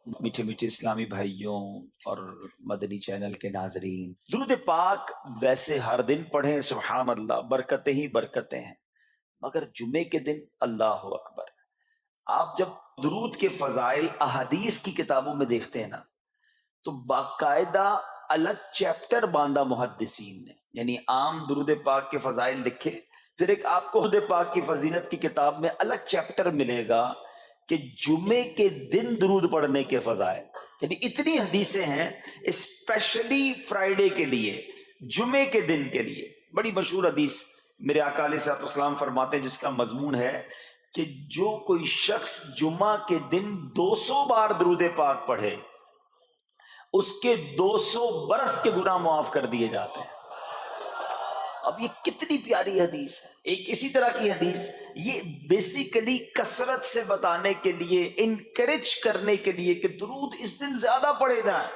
میٹھے میٹھے اسلامی بھائیوں اور مدنی چینل کے ناظرین، درود پاک ویسے ہر دن پڑھیں، سبحان اللہ، برکتیں ہی برکتیں ہیں، مگر جمعے کے دن اللہ اکبر۔ آپ جب درود کے فضائل احادیث کی کتابوں میں دیکھتے ہیں نا، تو باقاعدہ الگ چیپٹر باندھا محدثین نے، یعنی عام درود پاک کے فضائل لکھے، پھر ایک آپ کو درود پاک کی فضیلت کی کتاب میں الگ چیپٹر ملے گا کہ جمعے کے دن درود پڑھنے کے فضائل، یعنی اتنی حدیثیں ہیں اسپیشلی فرائیڈے کے لیے، جمعے کے دن کے لیے۔ بڑی مشہور حدیث میرے آقا علیہ الصلوۃ والسلام فرماتے ہیں، جس کا مضمون ہے کہ جو کوئی شخص جمعہ کے دن 200 بار درود پاک پڑھے، اس کے 200 برس کے گناہ معاف کر دیے جاتے ہیں۔ اب یہ کتنی پیاری حدیث ہے۔ ایک اسی طرح کی حدیث، یہ بیسیکلی کثرت سے بتانے کے لیے، انکریج کرنے کے لیے کہ درود اس دن زیادہ پڑھے جائیں،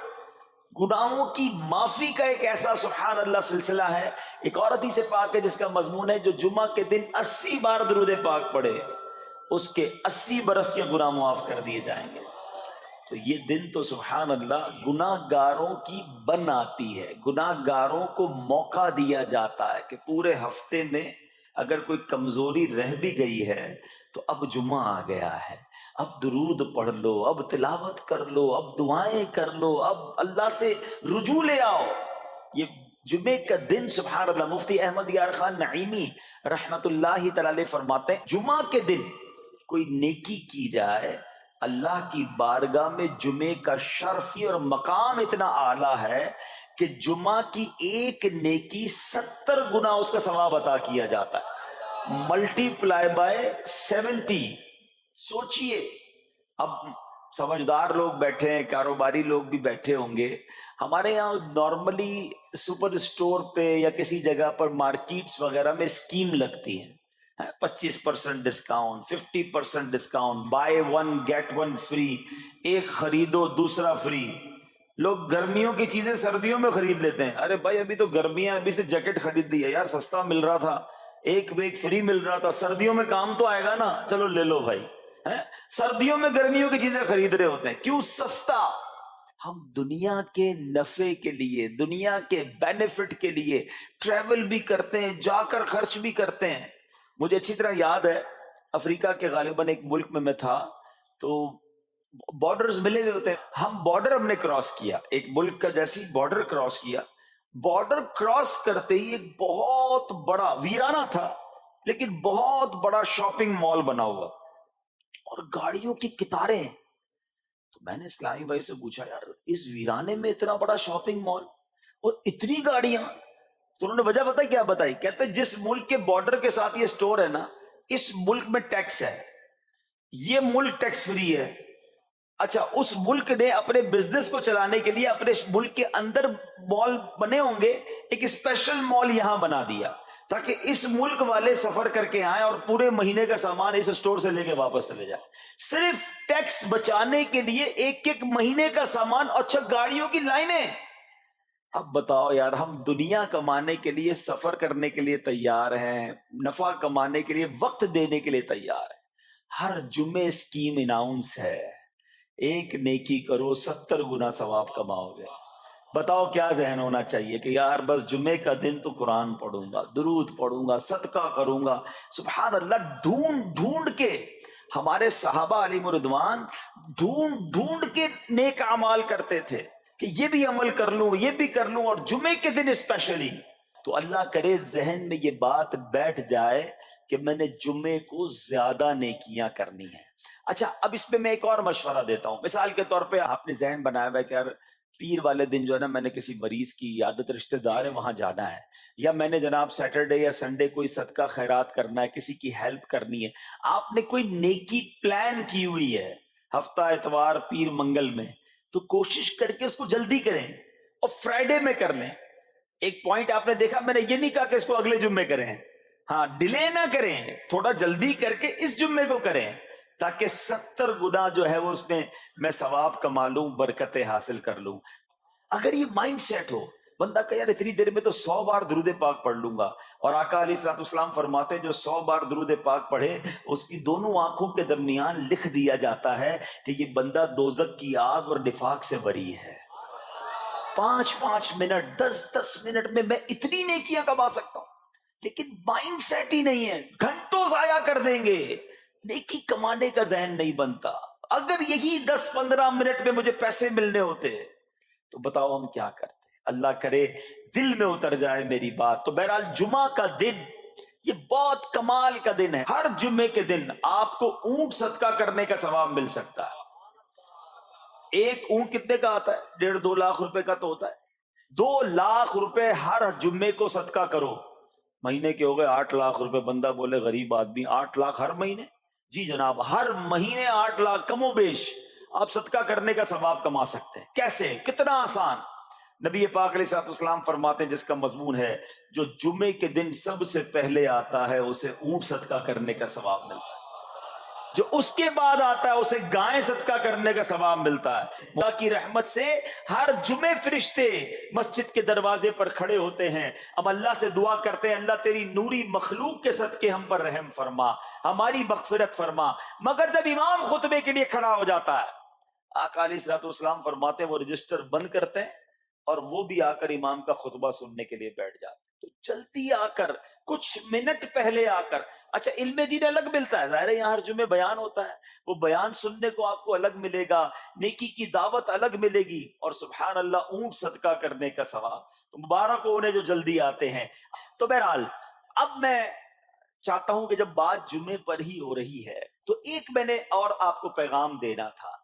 گناہوں کی معافی کا ایک ایسا سبحان اللہ سلسلہ ہے۔ ایک اور حدیث پاک ہے جس کا مضمون ہے جو جمعہ کے دن 80 بار درود پاک پڑھے، اس کے 80 برس کے گناہ معاف کر دیے جائیں گے۔ تو یہ دن تو سبحان اللہ گناہ گاروں کی بن آتی ہے، گناہ گاروں کو موقع دیا جاتا ہے کہ پورے ہفتے میں اگر کوئی کمزوری رہ بھی گئی ہے تو اب جمعہ آ گیا ہے، اب درود پڑھ لو، اب تلاوت کر لو، اب دعائیں کر لو، اب اللہ سے رجوع لے آؤ۔ یہ جمعے کا دن سبحان اللہ، مفتی احمد یار خان نعیمی رحمت اللہ تعالی علیہ فرماتے ہیں جمعہ کے دن کوئی نیکی کی جائے، اللہ کی بارگاہ میں جمعے کا شرفی اور مقام اتنا اعلیٰ ہے کہ جمعہ کی ایک نیکی 70 گنا اس کا ثواب عطا کیا جاتا ہے، ملٹی پلائی بائی 70۔ سوچئے، اب سمجھدار لوگ بیٹھے ہیں، کاروباری لوگ بھی بیٹھے ہوں گے، ہمارے یہاں نارملی سپر اسٹور پہ یا کسی جگہ پر مارکیٹس وغیرہ میں اسکیم لگتی ہیں، 25% discount, 50% discount, buy one get one free, ایک خریدو دوسرا فری۔ لوگ گرمیوں کی چیزیں سردیوں میں خرید لیتے ہیں، ارے بھائی ابھی تو گرمیاں، ابھی سے جیکٹ خرید دی ہے یار، سستا مل رہا تھا، ایک فری مل رہا تھا، سردیوں میں کام تو آئے گا نا، چلو لے لو بھائی۔ سردیوں میں گرمیوں کی چیزیں خرید رہے ہوتے ہیں، کیوں؟ سستا۔ ہم دنیا کے نفع کے لیے، دنیا کے بینیفٹ کے لیے ٹریول بھی کرتے ہیں، جا کر خرچ بھی کرتے ہیں۔ مجھے اچھی طرح یاد ہے، افریقہ کے غالباً ایک ملک میں تھا، تو بارڈرز ملے ہوئے ہوتے ہیں، ہم نے کراس کیا، ایک ملک کا جیسی بارڈر کراس کیا، بارڈر کراس کرتے ہی ایک بہت بڑا ویرانہ تھا لیکن بہت بڑا شاپنگ مال بنا ہوا اور گاڑیوں کی قطاریں۔ تو میں نے اسلامی بھائی سے پوچھا، یار اس ویرانے میں اتنا بڑا شاپنگ مال اور اتنی گاڑیاں؟ تو انہوں نے وجہ بتائی، کیا بتائی؟ کہتے جس ملک کے بارڈر کے ساتھ یہ سٹور ہے نا، اس ملک میں ٹیکس ہے، یہ ملک ٹیکس فری ہے۔ اچھا، اس ملک نے اپنے بزنس کو چلانے کے لیے اپنے ملک کے اندر مال بنے ہوں گے، ایک اسپیشل مال یہاں بنا دیا تاکہ اس ملک والے سفر کر کے آئیں اور پورے مہینے کا سامان اس سٹور سے لے کے واپس چلے جائیں، صرف ٹیکس بچانے کے لیے، ایک ایک مہینے کا سامان۔ اچھا، گاڑیوں کی لائنیں۔ اب بتاؤ یار، ہم دنیا کمانے کے لیے، سفر کرنے کے لیے تیار ہیں، نفع کمانے کے لیے وقت دینے کے لیے تیار ہیں، ہر جمعے اسکیم اناؤنس ہے، ایک نیکی کرو 70 گنا ثواب کماؤ گے۔ بتاؤ کیا ذہن ہونا چاہیے کہ یار بس جمعے کا دن تو قرآن پڑھوں گا، درود پڑھوں گا، صدقہ کروں گا۔ سبحان اللہ، ڈھونڈ ڈھونڈ کے ہمارے صحابہ علیہ رضوان ڈھونڈ ڈھونڈ کے نیک اعمال کرتے تھے کہ یہ بھی عمل کر لوں، یہ بھی کر لوں، اور جمعے کے دن اسپیشلی۔ تو اللہ کرے ذہن میں یہ بات بیٹھ جائے کہ میں نے جمعے کو زیادہ نیکیاں کرنی ہیں۔ اچھا، اب اس پہ میں ایک اور مشورہ دیتا ہوں۔ مثال کے طور پہ آپ نے ذہن بنایا ہوا ہے کہ یار پیر والے دن جو ہے نا، میں نے کسی مریض کی عیادت، رشتہ دار ہے وہاں جانا ہے، یا میں نے جناب سیٹرڈے یا سنڈے کوئی صدقہ خیرات کرنا ہے، کسی کی ہیلپ کرنی ہے۔ آپ نے کوئی نیکی پلان کی ہوئی ہے ہفتہ اتوار پیر منگل میں، تو کوشش کر کے اس کو جلدی کریں اور فرائیڈے میں کر لیں۔ ایک پوائنٹ آپ نے دیکھا، میں نے یہ نہیں کہا کہ اس کو اگلے جمعے کریں، ہاں ڈیلے نہ کریں، تھوڑا جلدی کر کے اس جمعے کو کریں تاکہ 70 گنا جو ہے وہ اس میں ثواب کما لوں، برکتیں حاصل کر لوں۔ اگر یہ مائنڈ سیٹ ہو بندہ کہ یار اتنی دیر میں تو 100 بار درود پاک پڑھ لوں گا، اور آقا علیہ الصلوۃ والسلام فرماتے ہیں جو 100 بار درود پاک پڑھے اس کی دونوں آنکھوں کے درمیان لکھ دیا جاتا ہے کہ یہ بندہ دوزخ کی آگ اور نفاق سے بری ہے۔ 5 منٹ 10 منٹ میں اتنی نیکیاں کما سکتا ہوں، لیکن مائنڈ سیٹ ہی نہیں ہے، گھنٹوں ضائع کر دیں گے، نیکی کمانے کا ذہن نہیں بنتا۔ اگر یہی 10-15 منٹ میں مجھے پیسے ملنے ہوتے تو بتاؤ ہم کیا کرتے؟ اللہ کرے دل میں اتر جائے میری بات۔ تو بہرحال جمعہ کا دن یہ بہت کمال کا دن ہے۔ ہر جمعے کے دن آپ کو اونٹ صدقہ کرنے کا ثواب مل سکتا ہے۔ ایک اونٹ کتنے کا آتا ہے؟ 1.5-2 لاکھ روپے کا تو ہوتا ہے۔ 2 لاکھ روپے ہر جمعے کو صدقہ کرو، مہینے کے ہو گئے 8 لاکھ روپے۔ بندہ بولے غریب آدمی 8 لاکھ ہر مہینے؟ جی جناب، ہر مہینے 8 لاکھ کم و بیش آپ صدقہ کرنے کا ثواب کما سکتے ہیں۔ کیسے؟ کتنا آسان۔ نبی پاک علیہ الصلوۃ والسلام فرماتے ہیں، جس کا مضمون ہے جو جمعے کے دن سب سے پہلے آتا ہے اسے اونٹ صدقہ کرنے کا ثواب ملتا ہے، جو اس کے بعد آتا ہے اسے گائے صدقہ کرنے کا ثواب ملتا ہے۔ اللہ کی رحمت سے ہر جمعے فرشتے مسجد کے دروازے پر کھڑے ہوتے ہیں، ہم اللہ سے دعا کرتے ہیں اللہ تیری نوری مخلوق کے صدقے ہم پر رحم فرما، ہماری مغفرت فرما۔ مگر جب امام خطبے کے لیے کھڑا ہو جاتا ہے، آقا علیہ الصلوۃ والسلام فرماتے ہیں وہ رجسٹر بند کرتے ہیں اور وہ بھی آ کر امام کا خطبہ سننے کے لیے بیٹھ جاتے ہیں۔ تو جلدی آ کر، کچھ منٹ پہلے آ کر، اچھا علم دین الگ ملتا ہے، ظاہر ہے یہاں ہر جمعے بیان ہوتا ہے، وہ بیان سننے کو آپ کو الگ ملے گا، نیکی کی دعوت الگ ملے گی، اور سبحان اللہ اونٹ صدقہ کرنے کا ثواب۔ تو مبارک ہو انہیں جو جلدی آتے ہیں۔ تو بہرحال اب میں چاہتا ہوں کہ جب بات جمعے پر ہی ہو رہی ہے تو ایک میں نے اور آپ کو پیغام دینا تھا۔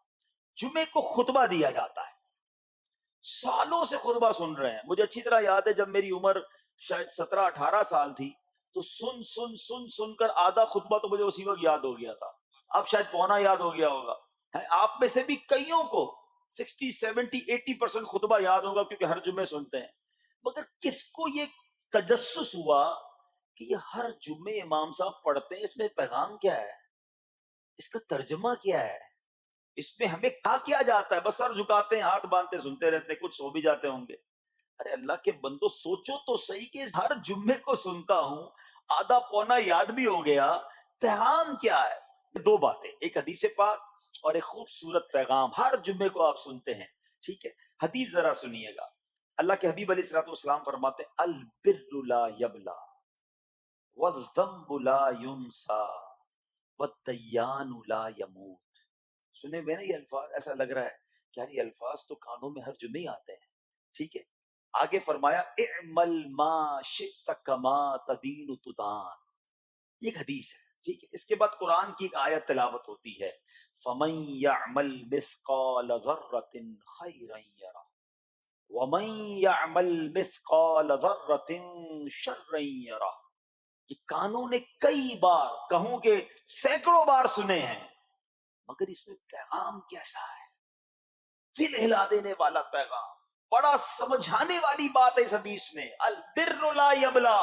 جمعے کو خطبہ دیا جاتا ہے، سالوں سے خطبہ سن رہے ہیں۔ مجھے اچھی طرح یاد ہے جب میری عمر شاید 17-18 سال تھی تو سن کر آدھا خطبہ تو مجھے اسی وقت یاد ہو گیا تھا، اب شاید پونا یاد ہو گیا ہوگا۔ آپ میں سے بھی کئیوں کو 60-70-80% خطبہ یاد ہوگا کیونکہ ہر جمعے سنتے ہیں، مگر کس کو یہ تجسس ہوا کہ یہ ہر جمعے امام صاحب پڑھتے ہیں، اس میں پیغام کیا ہے، اس کا ترجمہ کیا ہے، اس میں ہمیں کہا کیا جاتا ہے؟ بس سر جھکاتے ہیں، ہاتھ باندھتے سنتے رہتے ہیں، کچھ سو بھی جاتے ہوں گے۔ ارے اللہ کے بندو سوچو تو صحیح کہ ہر جمعے کو سنتا ہوں، آدھا پونا یاد بھی ہو گیا، پیغام کیا ہے؟ 2 باتیں، ایک حدیث پاک اور ایک خوبصورت پیغام ہر جمعے کو آپ سنتے ہیں، ٹھیک ہے؟ حدیث ذرا سنیے گا۔ اللہ کے حبیب علیہ الصلوۃ والسلام فرماتے ہیں البر لا یبلا والذنب لا ینسا والدیان لا یموت۔ سنے میں نا یہ الفاظ، ایسا لگ رہا ہے کہ یار یہ الفاظ تو کانوں میں ہر جمعے ہی آتے ہیں، ٹھیک ہے؟ آگے فرمایا اعمل ما شئت کما تدین تدان، یہ ایک حدیث ہے، ٹھیک ہے؟ اس کے بعد قرآن کی ایک آیت تلاوت ہوتی ہے فمن یعمل مثقال ذرۃ خیرا یرہ ومن یعمل مثقال ذرۃ شرا یرہ۔ یہ کانوں نے کئی بار، کہوں کہ سینکڑوں بار سنے ہیں، مگر اس میں پیغام کیسا ہے؟ دل ہلا دینے والا پیغام، بڑا سمجھانے والی بات ہے اس حدیث میں۔ البر لا یبلا،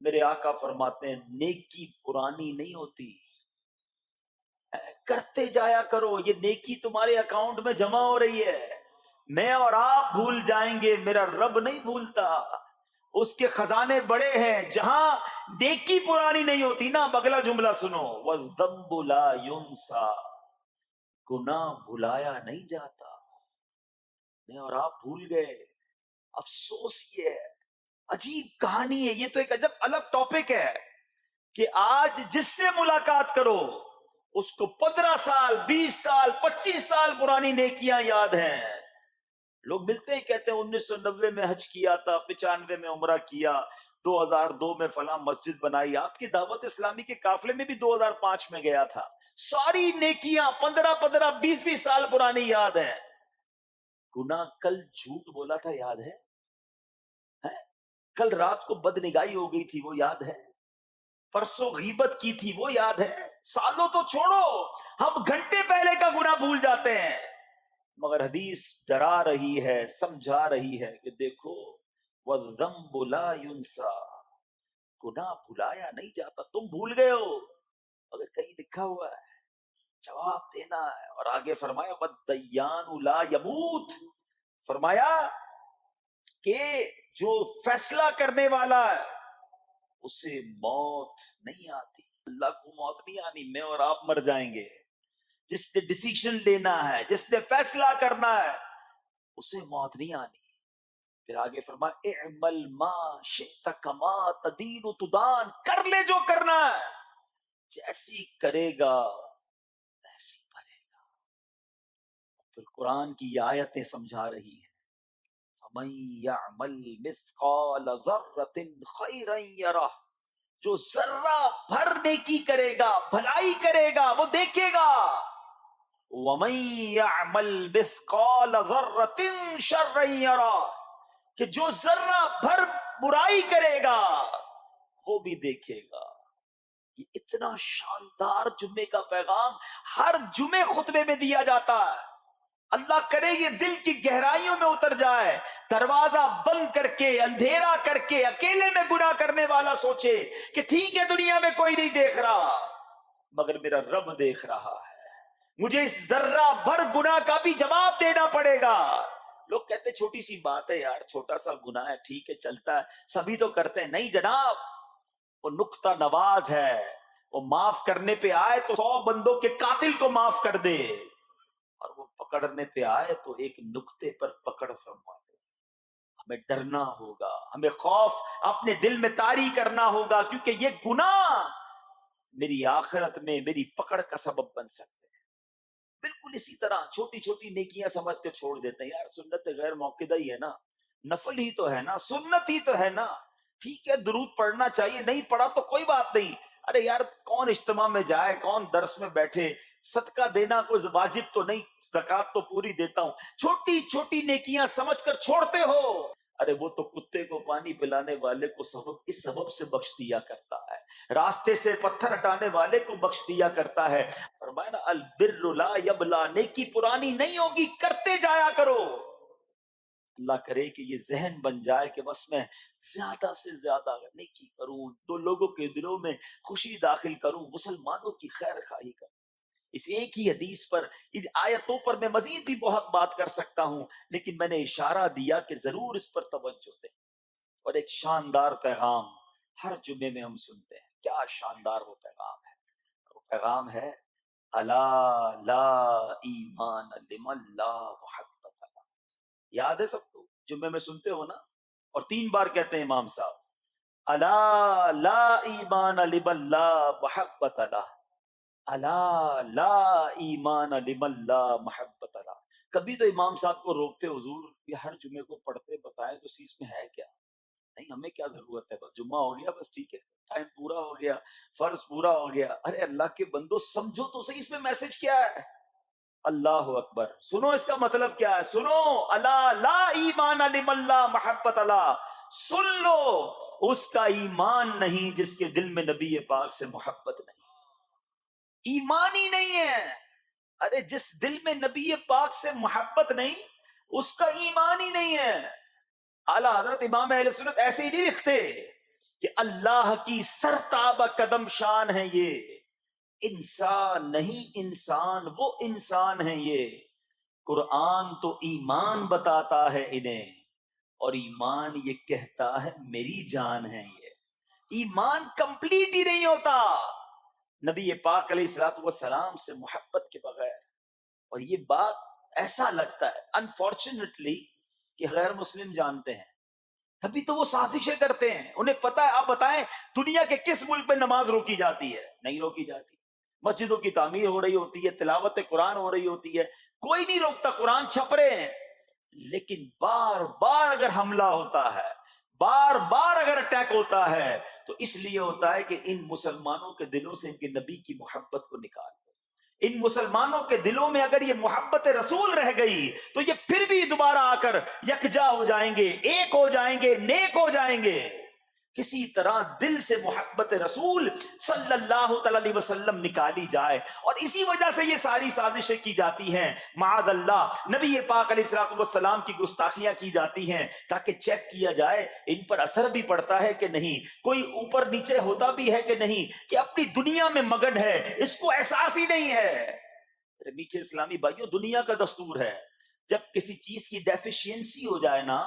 میرے آقا فرماتے ہیں نیکی پرانی نہیں ہوتی، کرتے جایا کرو، یہ نیکی تمہارے اکاؤنٹ میں جمع ہو رہی ہے۔ میں اور آپ بھول جائیں گے، میرا رب نہیں بھولتا، اس کے خزانے بڑے ہیں۔ جہاں نیکی پرانی نہیں ہوتی نا، اگلا جملہ سنو، وَالذَّنبُ لَا يُنسَى، گناہ بھلایا نہیں جاتا۔ میں اور آپ بھول گئے، افسوس یہ ہے، عجیب کہانی ہے یہ، تو ایک عجب الگ ٹاپک ہے کہ آج جس سے ملاقات کرو اس کو 15 سال 20 سال 25 سال پرانی نیکیاں یاد ہیں۔ لوگ ملتے ہیں کہتے ہیں 1990 میں حج کیا تھا، 95 میں عمرہ کیا، 2002 میں فلاں مسجد بنائی، آپ کی دعوت اسلامی کے قافلے میں بھی 2005 میں گیا تھا۔ ساری نیکیاں 15 20 سال پرانی یاد ہیں۔ گناہ کل جھوٹ بولا تھا یاد ہے؟ کل رات کو بدنگاہی ہو گئی تھی وہ یاد ہے؟ پرسوں غیبت کی تھی وہ یاد ہے؟ سالوں تو چھوڑو، ہم گھنٹے پہلے کا گناہ بھول جاتے ہیں۔ مگر حدیث ڈرا رہی ہے، سمجھا رہی ہے کہ دیکھو وَالذَّنبُ لَا يُنسَى، گناہ بھلایا نہیں جاتا۔ تم بھول گئے ہو اگر کہیں لکھا ہوا ہے، جواب دینا ہے۔ اور آگے فرمایا وَالدَّيَّانُ لَا يَمُوتُ، فرمایا کہ جو فیصلہ کرنے والا ہے اسے موت نہیں آتی. اللہ کو موت نہیں آنی، میں اور آپ مر جائیں گے. جس نے ڈیسیشن لینا ہے، جس نے فیصلہ کرنا ہے، اسے موت نہیں آنی. پھر آگے فرمایا اعمل ما شئت کما تدین تدان، کر لے جو کرنا ہے، جیسی کرے گا ویسی بھرے گا. پھر قرآن کی یہ آیتیں سمجھا رہی ہیں فَمَن يَعْمَلْ مِثْقَالَ ذَرَّةٍ خَيْرًا يَرَهُ، جو ذرہ بھر نیکی کرے گا، بھلائی کرے گا، وہ دیکھے گا. وَمَن يَعْمَلْ مِثْقَالَ ذَرَّةٍ شَرًّا يَرَهُ، کہ جو ذرہ بھر برائی کرے گا وہ بھی دیکھے گا. یہ اتنا شاندار جمعے کا پیغام ہر جمعے خطبے میں دیا جاتا ہے. اللہ کرے یہ دل کی گہرائیوں میں اتر جائے. دروازہ بند کر کے، اندھیرا کر کے، اکیلے میں گناہ کرنے والا سوچے کہ ٹھیک ہے دنیا میں کوئی نہیں دیکھ رہا مگر میرا رب دیکھ رہا ہے، مجھے اس ذرہ بھر گناہ کا بھی جواب دینا پڑے گا. لوگ کہتے ہیں چھوٹی سی بات ہے یار، چھوٹا سا گناہ ہے، ٹھیک ہے چلتا ہے، سبھی تو کرتے ہیں. نہیں جناب، وہ نقطہ نواز ہے. وہ معاف کرنے پہ آئے تو 100 بندوں کے قاتل کو معاف کر دے، اور وہ پکڑنے پہ آئے تو ایک نقطے پر پکڑ فرما دے. ہمیں ڈرنا ہوگا، ہمیں خوف اپنے دل میں طاری کرنا ہوگا، کیونکہ یہ گناہ میری آخرت میں میری پکڑ کا سبب بن سکتے ہیں. بالکل اسی طرح چھوٹی چھوٹی نیکیاں سمجھ کے چھوڑ دیتے ہیں. یار سنت غیر موقدہ ہی ہے نا، نفل ہی تو ہے نا، سنت ہی تو ہے نا، ٹھیک ہے درود پڑھنا چاہیے، نہیں پڑھا تو کوئی بات نہیں. ارے یار کون اجتماع میں جائے، کون درس میں بیٹھے، صدقہ دینا کوئی واجب تو نہیں، زکات تو پوری دیتا ہوں. چھوٹی چھوٹی نیکیاں سمجھ کر چھوڑتے ہو. ارے وہ تو کتے کو پانی پلانے والے کو اس سبب سے بخش دیا کرتا ہے، راستے سے پتھر ہٹانے والے کو بخش دیا کرتا ہے. فرمایا نا البر لا یبلا، نیکی پرانی نہیں ہوگی، کرتے جایا کرو. اللہ کرے کہ یہ ذہن بن جائے کہ بس میں زیادہ سے زیادہ نیکی کروں، تو لوگوں کے دلوں میں خوشی داخل کروں، مسلمانوں کی خیر خواہی کروں. اس ایک ہی حدیث پر، ان آیتوں پر میں مزید بھی بہت بات کر سکتا ہوں، لیکن میں نے اشارہ دیا کہ ضرور اس پر توجہ دیں. اور ایک شاندار پیغام ہر جمعے میں ہم سنتے ہیں. کیا شاندار وہ پیغام ہے! وہ پیغام ہے الا لا ایمان لمن لا محبت له. یاد ہے سب کو؟ جمعے میں سنتے ہو نا، اور 3 بار کہتے ہیں امام صاحب الا لا ایمان لمن لا محبت له، الا لا ایمان لمن لا محبت له. کبھی تو امام صاحب کو روکتے، حضور یہ ہر جمعے کو پڑھتے بتائیں تو اس میں ہے کیا؟ نہیں ہمیں کیا ضرورت ہے، بس جمعہ ہو گیا بس ٹھیک ہے، ٹائم پورا ہو گیا، فرض پورا ہو گیا. ارے اللہ کے بندو سمجھو تو صحیح اس میں میسج کیا ہے. اللہ اکبر، سنو اس کا مطلب کیا ہے، سنو الا لا ایمان لمن لا محبت له، سن لو اس کا ایمان نہیں جس کے دل میں نبی پاک سے محبت نہیں، ایمان ہی نہیں ہے. ارے جس دل میں نبی پاک سے محبت نہیں اس کا ایمان ہی نہیں ہے. اعلیٰ حضرت امام اہل سنت ایسے ہی نہیں لکھتے کہ اللہ کی سرتابہ قدم شان ہے یہ، انسان نہیں انسان، وہ انسان ہے یہ. قرآن تو ایمان بتاتا ہے انہیں، اور ایمان یہ کہتا ہے میری جان ہے یہ. ایمان کمپلیٹ ہی نہیں ہوتا نبی پاک علیہ الصلوۃ والسلام سے محبت کے بغیر. اور یہ بات ایسا لگتا ہے انفارچونیٹلی کہ غیر مسلم جانتے ہیں، تبھی تو وہ سازشیں کرتے ہیں. انہیں پتا ہے. آپ بتائیں دنیا کے کس ملک میں نماز روکی جاتی ہے؟ نہیں روکی جاتی. مسجدوں کی تعمیر ہو رہی ہوتی ہے، تلاوت قرآن ہو رہی ہوتی ہے، کوئی نہیں روکتا، قرآن چھپ رہے ہیں. لیکن بار بار اگر حملہ ہوتا ہے، بار بار اگر اٹیک ہوتا ہے تو اس لیے ہوتا ہے کہ ان مسلمانوں کے دلوں سے ان کے نبی کی محبت کو نکال دو. ان مسلمانوں کے دلوں میں اگر یہ محبت رسول رہ گئی تو یہ پھر بھی دوبارہ آ کر یکجا ہو جائیں گے، ایک ہو جائیں گے، نیک ہو جائیں گے. کسی طرح دل سے محبت رسول صلی اللہ تعالی علیہ وسلم نکالی جائے، اور اسی وجہ سے یہ ساری سازشیں کی جاتی ہیں. معاذ اللہ نبی پاک علیہ الصلوۃ والسلام کی گستاخیاں کی جاتی ہیں تاکہ چیک کیا جائے ان پر اثر بھی پڑتا ہے کہ نہیں، کوئی اوپر نیچے ہوتا بھی ہے کہ نہیں، کہ اپنی دنیا میں مگن ہے، اس کو احساس ہی نہیں ہے. میٹھے اسلامی بھائیوں، دنیا کا دستور ہے جب کسی چیز کی ڈیفیشینسی ہو جائے نا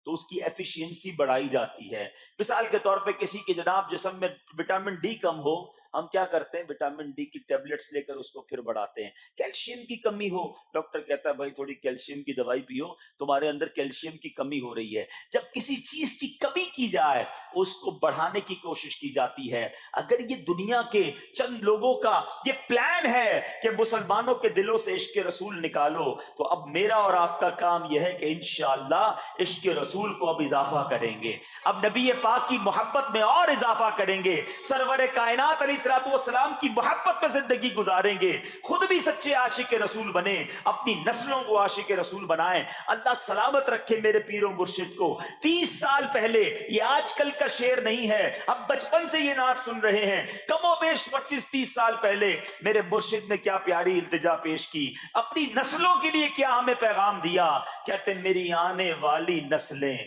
تو اس کی ایفیشینسی بڑھائی جاتی ہے. مثال کے طور پہ کسی کے جناب جسم میں وٹامن ڈی کم ہو، ہم کیا کرتے ہیں، وٹامن ڈی کی ٹیبلٹس لے کر اس کو پھر بڑھاتے ہیں. کیلشیم کی کمی ہو، ڈاکٹر کہتا ہے بھائی تھوڑی کیلشیم کی دوائی پیو، تمہارے اندر کیلشیم کی کمی ہو رہی ہے. جب کسی چیز کی کمی کی جائے اس کو بڑھانے کی کوشش کی جاتی ہے. اگر یہ دنیا کے چند لوگوں کا یہ پلان ہے کہ مسلمانوں کے دلوں سے عشق رسول نکالو، تو اب میرا اور آپ کا کام یہ ہے کہ انشاءاللہ عشق رسول کو اب اضافہ کریں گے، اب نبی پاک کی محبت میں اور اضافہ کریں گے، سرور کائنات علیہ الصلوۃ والسلام کی محبت میں زندگی گزاریں گے، خود بھی سچے عاشق رسول بنے، اپنی نسلوں کو عاشق رسول بنائیں. اللہ سلامت رکھے میرے پیر و مرشد کو. 30 سال پہلے، یہ آج کل کا شعر نہیں ہے، اب بچپن سے یہ نعت سن رہے ہیں، کم و بیش 25-30 سال پہلے میرے مرشد نے کیا پیاری التجا پیش کی، اپنی نسلوں کے لیے کیا ہمیں پیغام دیا. کہتے میری آنے والی نسلیں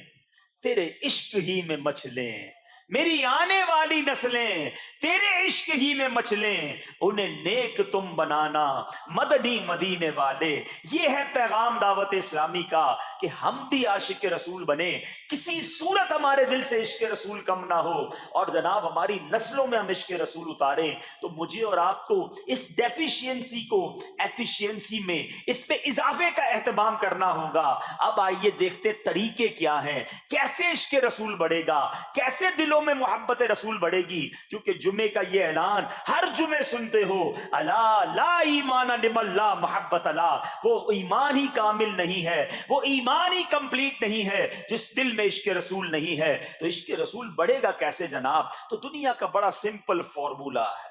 تیرے عشق ہی میں مچلیں، میری آنے والی نسلیں تیرے عشق ہی میں مچلیں، انہیں نیک تم بنانا مدنی مدینے والے. یہ ہے پیغام دعوت اسلامی کا کہ ہم بھی عاشق رسول بنے، کسی صورت ہمارے دل سے عشق رسول کم نہ ہو، اور جناب ہماری نسلوں میں ہم عشق رسول اتاریں. تو مجھے اور آپ کو اس ڈیفیشینسی کو ایفیشینسی میں اس پہ اضافے کا اہتمام کرنا ہوگا. اب آئیے دیکھتے طریقے کیا ہیں، کیسے عشق رسول بڑھے گا، کیسے دلوں میں محبت رسول بڑھے گی. کیونکہ جمعے کا یہ اعلان ہر جمعے سنتے ہو، الا لا ایمان لمن لا محبت لا، وہ ایمان ہی کامل نہیں ہے، وہ ایمان ہی کمپلیٹ نہیں ہے جس دل میں عشق رسول نہیں ہے. تو عشق رسول بڑھے گا کیسے جناب؟ تو دنیا کا بڑا سمپل فارمولا ہے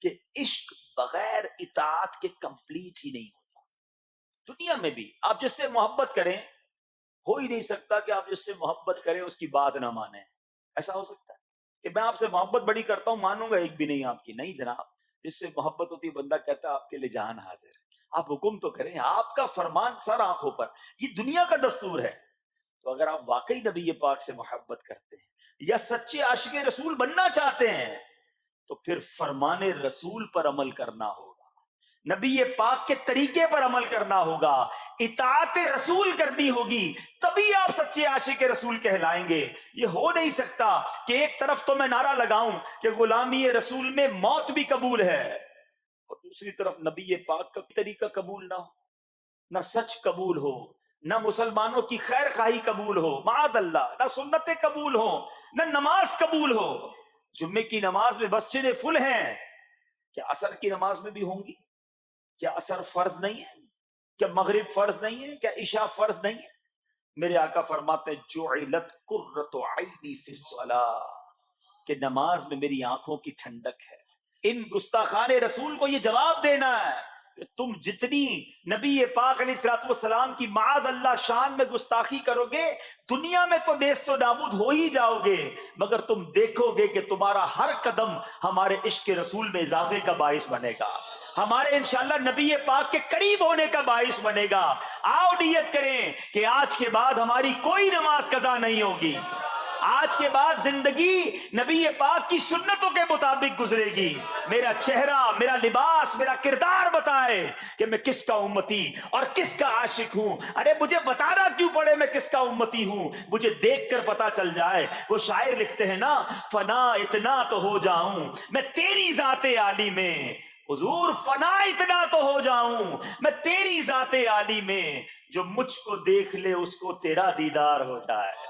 کہ عشق بغیر اطاعت کے کمپلیٹ ہی نہیں ہوتا. دنیا میں بھی آپ جس سے محبت کریں، ہو ہی نہیں سکتا کہ آپ جس سے محبت کریں اس کی بات نہ مانیں. ایسا ہو سکتا ہے کہ میں آپ سے محبت بڑی کرتا ہوں، مانوں گا ایک بھی نہیں آپ کی؟ نہیں جناب. جس سے محبت ہوتی ہے بندہ کہتا ہے آپ کے لیے جان حاضر ہے، آپ حکم تو کریں، آپ کا فرمان سر آنکھوں پر. یہ دنیا کا دستور ہے. تو اگر آپ واقعی نبی پاک سے محبت کرتے ہیں یا سچے عاشق رسول بننا چاہتے ہیں تو پھر فرمان رسول پر عمل کرنا ہوگا، نبی پاک کے طریقے پر عمل کرنا ہوگا، اطاعت رسول کرنی ہوگی، تبھی آپ سچے عاشق رسول کہلائیں گے. یہ ہو نہیں سکتا کہ ایک طرف تو میں نعرہ لگاؤں کہ غلامی رسول میں موت بھی قبول ہے، اور دوسری طرف نبی پاک کا طریقہ قبول نہ ہو، نہ سچ قبول ہو، نہ مسلمانوں کی خیر خواہی قبول ہو، معاذ اللہ، نہ سنتیں قبول ہو، نہ نماز قبول ہو. جمعے کی نماز میں مسجدیں فل ہیں، کیا عصر کی نماز میں بھی ہوں گی؟ کیا عصر فرض نہیں ہے؟ کیا مغرب فرض نہیں ہے؟ کیا عشاء فرض نہیں ہے؟ میرے آقا فرماتے ہیں جعلت قرۃ عینی فی الصلاۃ، کہ نماز میں میری آنکھوں کی ٹھنڈک ہے. ان گستاخان رسول کو یہ جواب دینا ہے کہ تم جتنی نبی پاک علیہ الصلوۃ والسلام کی معاذ اللہ شان میں گستاخی کرو گے، دنیا میں تو نیست و نابود ہو ہی جاؤ گے، مگر تم دیکھو گے کہ تمہارا ہر قدم ہمارے عشق رسول میں اضافے کا باعث بنے گا، ہمارے انشاءاللہ نبی پاک کے قریب ہونے کا باعث بنے گا. آؤ نیت کریں کہ آج کے بعد ہماری کوئی نماز قضا نہیں ہوگی، آج کے بعد زندگی نبی پاک کی سنتوں کے مطابق گزرے گی. میرا چہرہ، میرا لباس، میرا کردار بتائے کہ میں کس کا امتی اور کس کا عاشق ہوں. ارے مجھے بتانا کیوں پڑے میں کس کا امتی ہوں، مجھے دیکھ کر پتا چل جائے. وہ شاعر لکھتے ہیں نا، فنا اتنا تو ہو جاؤں میں تیری ذات عالی میں، حضور فنا اتنا تو ہو جاؤں میں تیری ذات عالی میں، جو مجھ کو دیکھ لے اس کو تیرا دیدار ہو جائے.